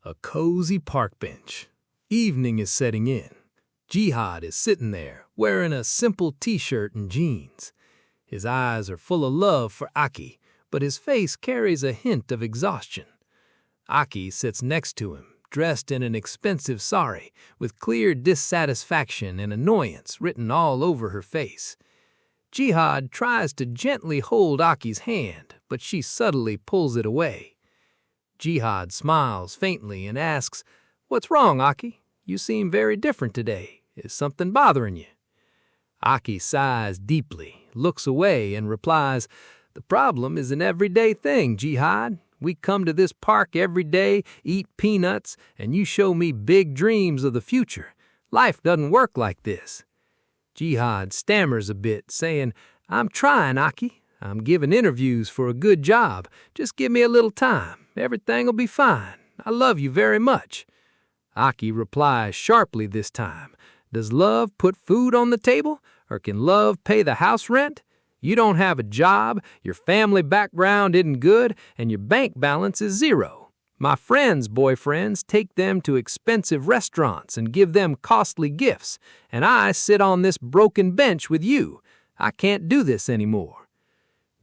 A cozy park bench. Evening is setting in. Jihad is sitting there, wearing a simple t-shirt and jeans. His eyes are full of love for Aki, but his face carries a hint of exhaustion. Aki sits next to him, dressed in an expensive sari, with clear dissatisfaction and annoyance written all over her face. Jihad tries to gently hold Aki's hand, but she subtly pulls it away. Jihad smiles faintly and asks, "What's wrong, Aki? You seem very different today. Is something bothering you?" Aki sighs deeply, looks away, and replies, "The problem is an everyday thing, Jihad. We come to this park every day, eat peanuts, and you show me big dreams of the future. Life doesn't work like this." Jihad stammers a bit, saying, "I'm trying, Aki. I'm giving interviews for a good job. Just give me a little time. Everything'll be fine. I love you very much." Aki replies sharply this time, "Does love put food on the table, or can love pay the house rent? You don't have a job, your family background isn't good, and your bank balance is zero. My friends' boyfriends take them to expensive restaurants and give them costly gifts, and I sit on this broken bench with you. I can't do this anymore."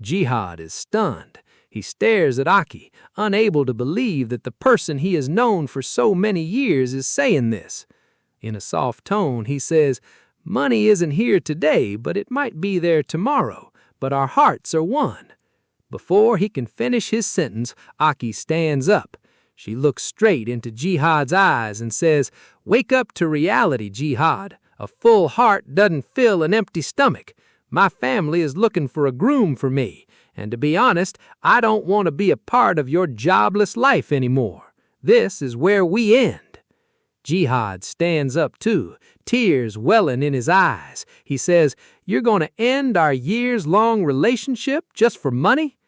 Jihad is stunned. He stares at Aki, unable to believe that the person he has known for so many years is saying this. In a soft tone, he says, "Money isn't here today, but it might be there tomorrow. But our hearts are one." Before he can finish his sentence, Aki stands up. She looks straight into Jihad's eyes and says, "Wake up to reality, Jihad. A full heart doesn't fill an empty stomach. My family is looking for a groom for me, and to be honest, I don't want to be a part of your jobless life anymore. This is where we end." Jihad stands up too, tears welling in his eyes. He says, "You're going to end our years-long relationship just for money?"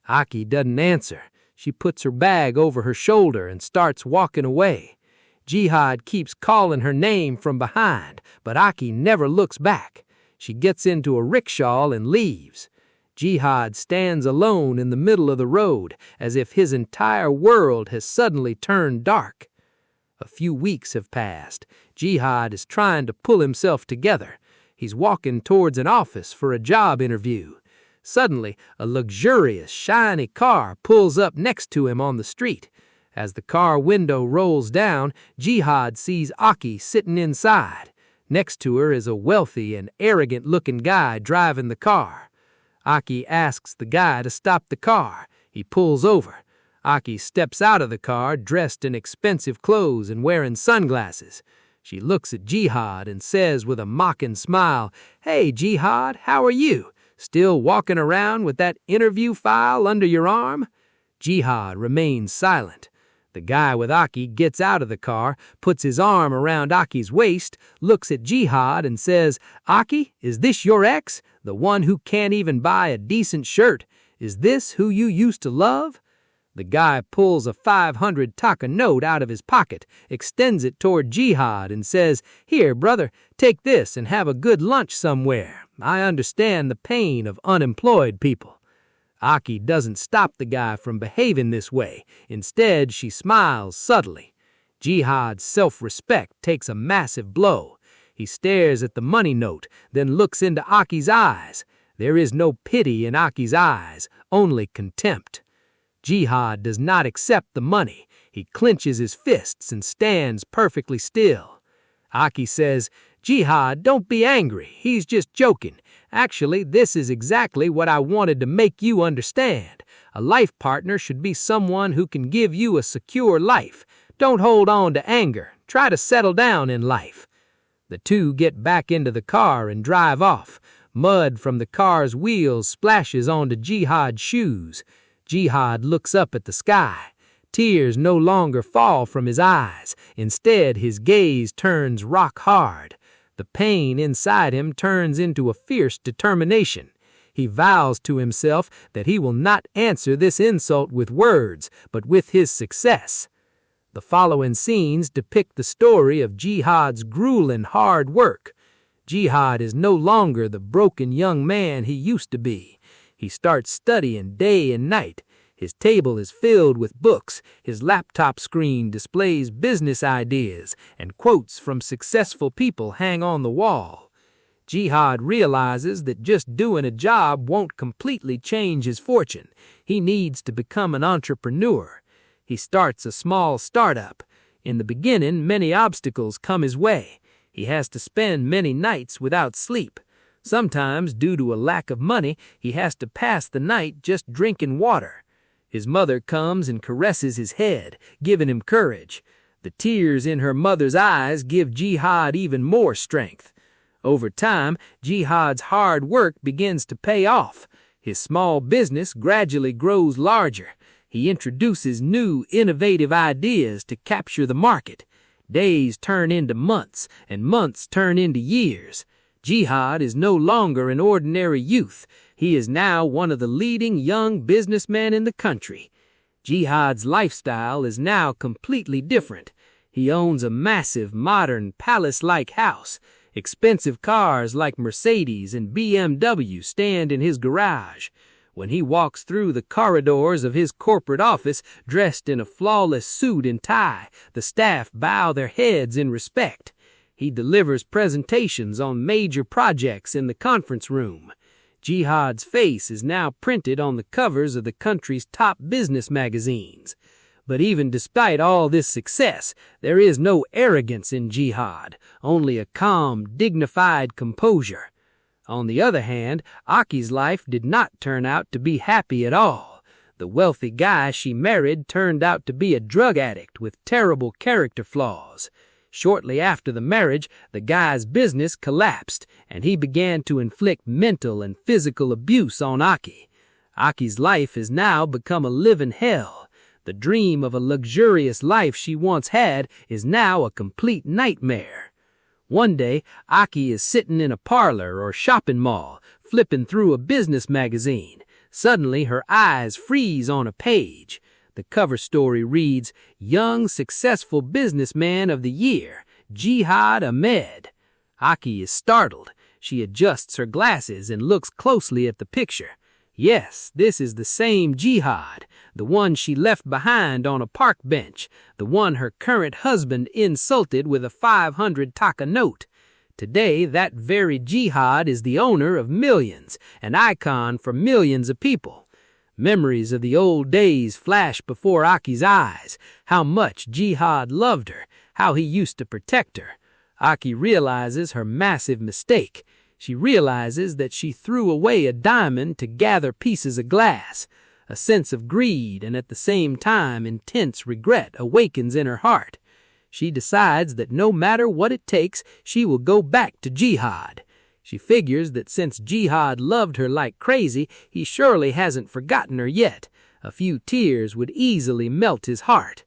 Aki doesn't answer. She puts her bag over her shoulder and starts walking away. Jihad keeps calling her name from behind, but Aki never looks back. She gets into a rickshaw and leaves. Jihad stands alone in the middle of the road, as if his entire world has suddenly turned dark. A few weeks have passed. Jihad is trying to pull himself together. He's walking towards an office for a job interview. Suddenly, a luxurious, shiny car pulls up next to him on the street. As the car window rolls down, Jihad sees Aki sitting inside. Next to her is a wealthy and arrogant-looking guy driving the car. Aki asks the guy to stop the car. He pulls over. Aki steps out of the car dressed in expensive clothes and wearing sunglasses. She looks at Jihad and says with a mocking smile, "Hey, Jihad, how are you? Still walking around with that interview file under your arm?" Jihad remains silent. The guy with Aki gets out of the car, puts his arm around Aki's waist, looks at Jihad and says, "Aki, is this your ex? The one who can't even buy a decent shirt? Is this who you used to love?" The guy pulls a 500 taka note out of his pocket, extends it toward Jihad and says, "Here, brother, take this and have a good lunch somewhere. I understand the pain of unemployed people." Aki doesn't stop the guy from behaving this way. Instead, she smiles subtly. Jihad's self-respect takes a massive blow. He stares at the money note, then looks into Aki's eyes. There is no pity in Aki's eyes, only contempt. Jihad does not accept the money. He clenches his fists and stands perfectly still. Aki says, "Jihad, don't be angry. He's just joking. Actually, this is exactly what I wanted to make you understand. A life partner should be someone who can give you a secure life. Don't hold on to anger. Try to settle down in life." The two get back into the car and drive off. Mud from the car's wheels splashes onto Jihad's shoes. Jihad looks up at the sky. Tears no longer fall from his eyes. Instead, his gaze turns rock hard. The pain inside him turns into a fierce determination. He vows to himself that he will not answer this insult with words, but with his success. The following scenes depict the story of Jihad's grueling hard work. Jihad is no longer the broken young man he used to be. He starts studying day and night. His table is filled with books, his laptop screen displays business ideas, and quotes from successful people hang on the wall. Jihad realizes that just doing a job won't completely change his fortune. He needs to become an entrepreneur. He starts a small startup. In the beginning, many obstacles come his way. He has to spend many nights without sleep. Sometimes, due to a lack of money, he has to pass the night just drinking water. His mother comes and caresses his head, giving him courage. The tears in her mother's eyes give Jihad even more strength. Over time, Jihad's hard work begins to pay off. His small business gradually grows larger. He introduces new, innovative ideas to capture the market. Days turn into months, and months turn into years. Jihad is no longer an ordinary youth. He is now one of the leading young businessmen in the country. Jihad's lifestyle is now completely different. He owns a massive, modern, palace-like house. Expensive cars like Mercedes and BMW stand in his garage. When he walks through the corridors of his corporate office dressed in a flawless suit and tie, the staff bow their heads in respect. He delivers presentations on major projects in the conference room. Jihad's face is now printed on the covers of the country's top business magazines. But even despite all this success, there is no arrogance in Jihad, only a calm, dignified composure. On the other hand, Aki's life did not turn out to be happy at all. The wealthy guy she married turned out to be a drug addict with terrible character flaws. Shortly after the marriage, the guy's business collapsed, and he began to inflict mental and physical abuse on Aki. Aki's life has now become a living hell. The dream of a luxurious life she once had is now a complete nightmare. One day, Aki is sitting in a parlor or shopping mall, flipping through a business magazine. Suddenly, her eyes freeze on a page. The cover story reads, "Young Successful Businessman of the Year, Jihad Ahmed." Aki is startled. She adjusts her glasses and looks closely at the picture. Yes, this is the same Jihad, the one she left behind on a park bench, the one her current husband insulted with a 500 taka note. Today, that very Jihad is the owner of millions, an icon for millions of people. Memories of the old days flash before Aki's eyes, how much Jihad loved her, how he used to protect her. Aki realizes her massive mistake. She realizes that she threw away a diamond to gather pieces of glass. A sense of greed and at the same time intense regret awakens in her heart. She decides that no matter what it takes, she will go back to Jihad. She figures that since Jihad loved her like crazy, he surely hasn't forgotten her yet. A few tears would easily melt his heart.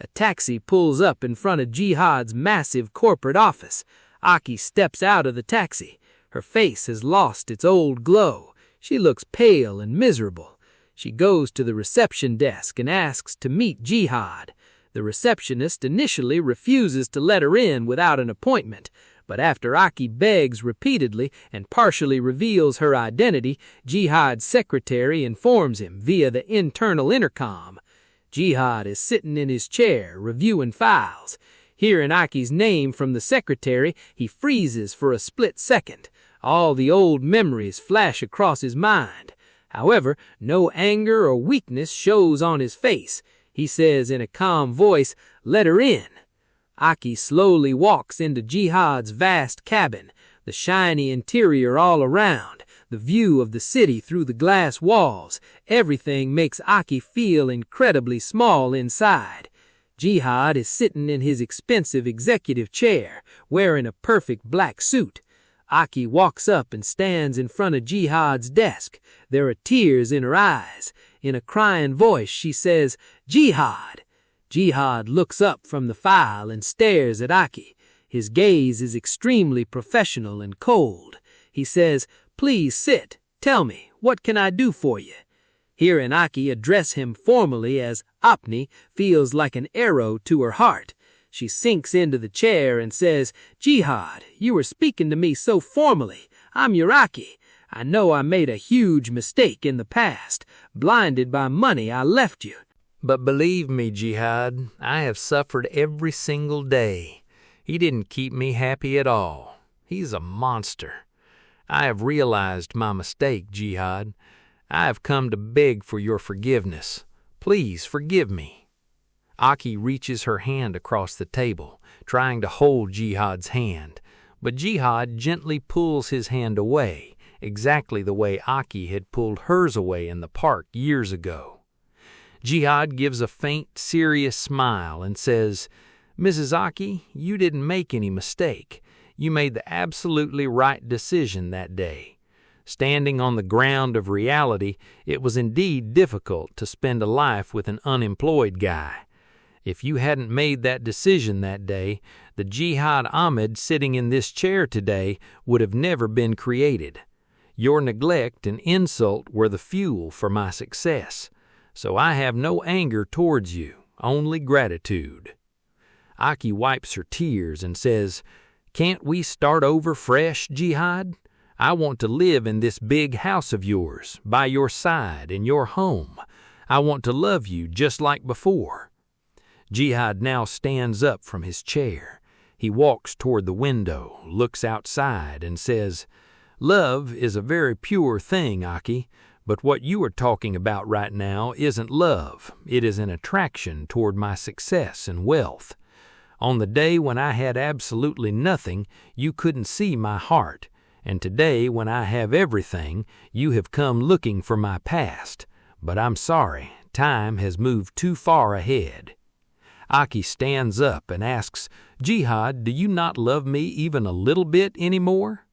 A taxi pulls up in front of Jihad's massive corporate office. Aki steps out of the taxi. Her face has lost its old glow. She looks pale and miserable. She goes to the reception desk and asks to meet Jihad. The receptionist initially refuses to let her in without an appointment, but after Aki begs repeatedly and partially reveals her identity, Jihad's secretary informs him via the internal intercom. Jihad is sitting in his chair, reviewing files. Hearing Aki's name from the secretary, he freezes for a split second. All the old memories flash across his mind. However, no anger or weakness shows on his face. He says in a calm voice, "Let her in." Aki slowly walks into Jihad's vast cabin, the shiny interior all around, the view of the city through the glass walls. Everything makes Aki feel incredibly small inside. Jihad is sitting in his expensive executive chair, wearing a perfect black suit. Aki walks up and stands in front of Jihad's desk. There are tears in her eyes. In a crying voice, she says, "Jihad." Jihad looks up from the file and stares at Aki. His gaze is extremely professional and cold. He says, "Please sit. Tell me, what can I do for you?" Hearing Aki address him formally as Apni feels like an arrow to her heart. She sinks into the chair and says, "Jihad, you are speaking to me so formally. I'm your Aki. I know I made a huge mistake in the past, blinded by money I left you. But believe me, Jihad, I have suffered every single day. He didn't keep me happy at all. He's a monster. I have realized my mistake, Jihad. I have come to beg for your forgiveness. Please forgive me." Aki reaches her hand across the table, trying to hold Jihad's hand, but Jihad gently pulls his hand away, exactly the way Aki had pulled hers away in the park years ago. Jihad gives a faint, serious smile and says, "Mrs. Aki, you didn't make any mistake. You made the absolutely right decision that day. Standing on the ground of reality, it was indeed difficult to spend a life with an unemployed guy. If you hadn't made that decision that day, the Jihad Ahmed sitting in this chair today would have never been created. Your neglect and insult were the fuel for my success, so I have no anger towards you, only gratitude." Aki wipes her tears and says, "Can't we start over fresh, Jihad? I want to live in this big house of yours, by your side, in your home. I want to love you just like before." Jihad now stands up from his chair. He walks toward the window, looks outside, and says, "Love is a very pure thing, Aki, but what you are talking about right now isn't love. It is an attraction toward my success and wealth. On the day when I had absolutely nothing, you couldn't see my heart, and today when I have everything, you have come looking for my past. But I'm sorry, time has moved too far ahead." Aki stands up and asks, "Jihad, do you not love me even a little bit anymore?"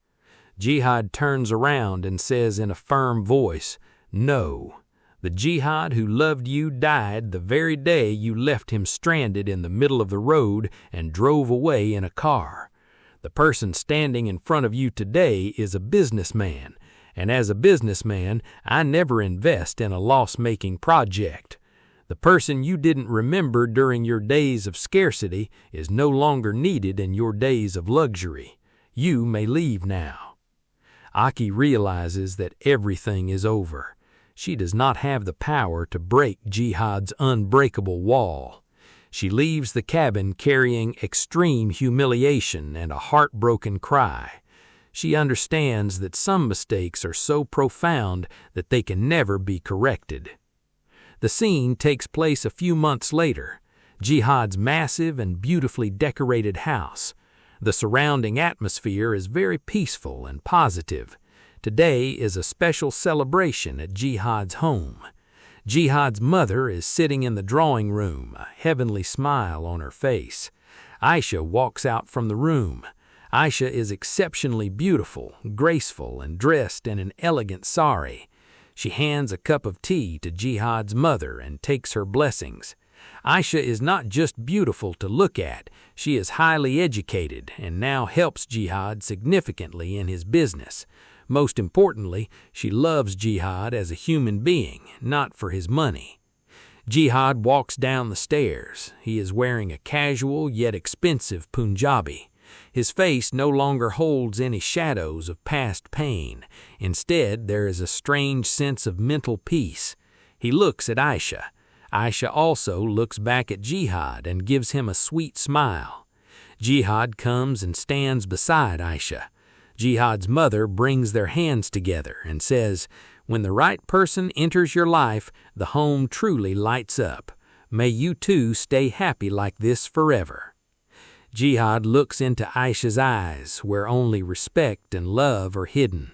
Jihad turns around and says in a firm voice, "No. The Jihad who loved you died the very day you left him stranded in the middle of the road and drove away in a car. The person standing in front of you today is a businessman, and as a businessman, I never invest in a loss-making project. The person you didn't remember during your days of scarcity is no longer needed in your days of luxury. You may leave now." Aki realizes that everything is over. She does not have the power to break Jihad's unbreakable wall. She leaves the cabin carrying extreme humiliation and a heartbroken cry. She understands that some mistakes are so profound that they can never be corrected. The scene takes place a few months later. Jihad's massive and beautifully decorated house. The surrounding atmosphere is very peaceful and positive. Today is a special celebration at Jihad's home. Jihad's mother is sitting in the drawing room, a heavenly smile on her face. Aisha walks out from the room. Aisha is exceptionally beautiful, graceful, and dressed in an elegant sari. She hands a cup of tea to Jihad's mother and takes her blessings. Aisha is not just beautiful to look at, she is highly educated and now helps Jihad significantly in his business. Most importantly, she loves Jihad as a human being, not for his money. Jihad walks down the stairs. He is wearing a casual yet expensive Punjabi. His face no longer holds any shadows of past pain. Instead, there is a strange sense of mental peace. He looks at Aisha. Aisha also looks back at Jihad and gives him a sweet smile. Jihad comes and stands beside Aisha. Jihad's mother brings their hands together and says, "When the right person enters your life, the home truly lights up. May you too stay happy like this forever." Jihad looks into Aisha's eyes, where only respect and love are hidden.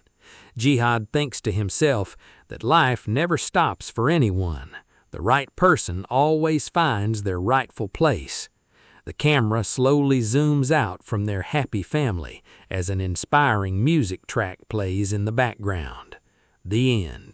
Jihad thinks to himself that life never stops for anyone. The right person always finds their rightful place. The camera slowly zooms out from their happy family as an inspiring music track plays in the background. The end.